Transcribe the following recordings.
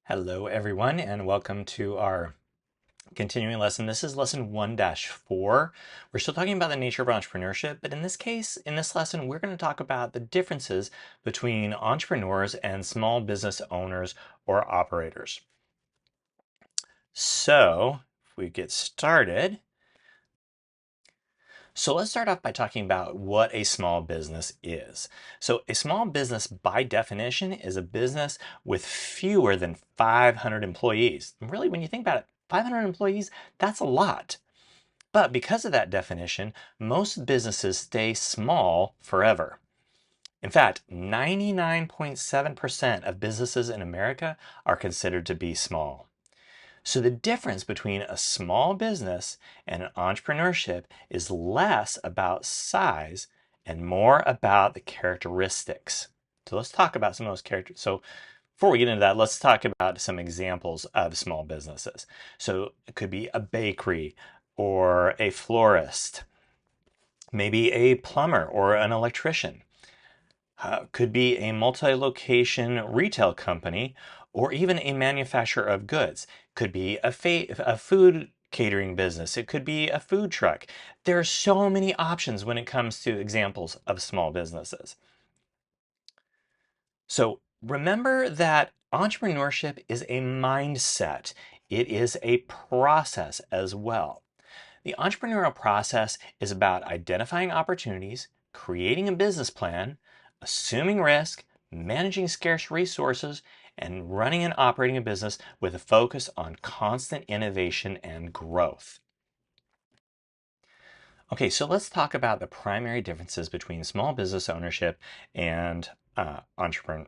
Hello everyone and welcome to our continuing lesson. This is lesson 1-4. We're still talking about the nature of entrepreneurship, but in this case, in this lesson, we're going to talk about the differences between entrepreneurs and small business owners or operators. So, if we get started, let's start off by talking about what a small business is. So a small business by definition is a business with fewer than 500 employees. And really, when you think about it, 500 employees, that's a lot. But because of that definition, most businesses stay small forever. In fact, 99.7% of businesses in America are considered to be small. So the difference between a small business and an entrepreneurship is less about size and more about the characteristics. So let's talk about some of those characters. So before we get into that, let's talk about some examples of small businesses. So it could be a bakery or a florist, maybe a plumber or an electrician. Could be a multi-location retail company or even a manufacturer of goods. Could be a food catering business. It could be a food truck. There are so many options when it comes to examples of small businesses. So remember that entrepreneurship is a mindset. It is a process as well. The entrepreneurial process is about identifying opportunities, creating a business plan, assuming risk, managing scarce resources, and running and operating a business with a focus on constant innovation and growth. Okay, so let's talk about the primary differences between small business ownership and entrepreneurship.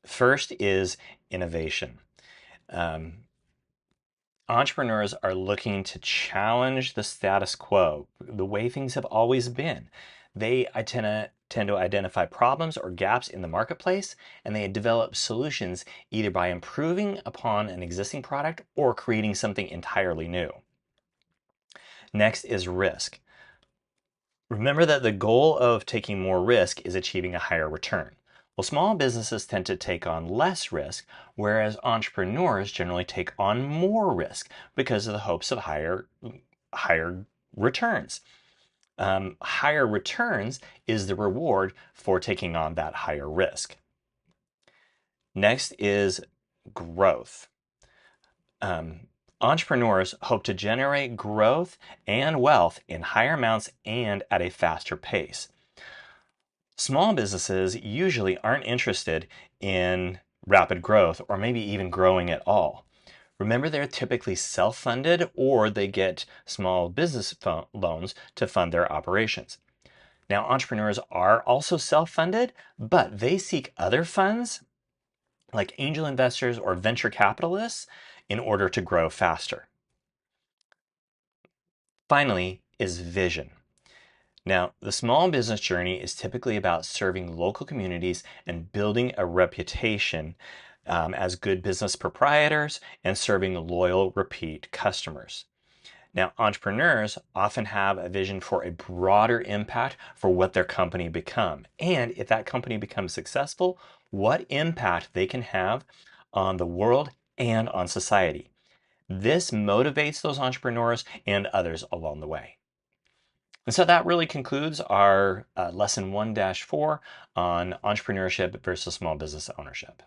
First is innovation. Entrepreneurs are looking to challenge the status quo, the way things have always been. They tend to identify problems or gaps in the marketplace, and they develop solutions either by improving upon an existing product or creating something entirely new. Next is risk. Remember that the goal of taking more risk is achieving a higher return. Well, small businesses tend to take on less risk, whereas entrepreneurs generally take on more risk because of the hopes of higher returns. Higher returns is the reward for taking on that higher risk. Next is growth. Entrepreneurs hope to generate growth and wealth in higher amounts and at a faster pace. Small businesses usually aren't interested in rapid growth or maybe even growing at all. Remember, they're typically self-funded or they get small business loans to fund their operations. Now, entrepreneurs are also self-funded, but they seek other funds like angel investors or venture capitalists in order to grow faster. Finally is vision. Now, the small business journey is typically about serving local communities and building a reputation as good business proprietors and serving loyal repeat customers. Now, entrepreneurs often have a vision for a broader impact for what their company become. And if that company becomes successful, what impact they can have on the world and on society. This motivates those entrepreneurs and others along the way. And so that really concludes our lesson 1-4 on entrepreneurship versus small business ownership.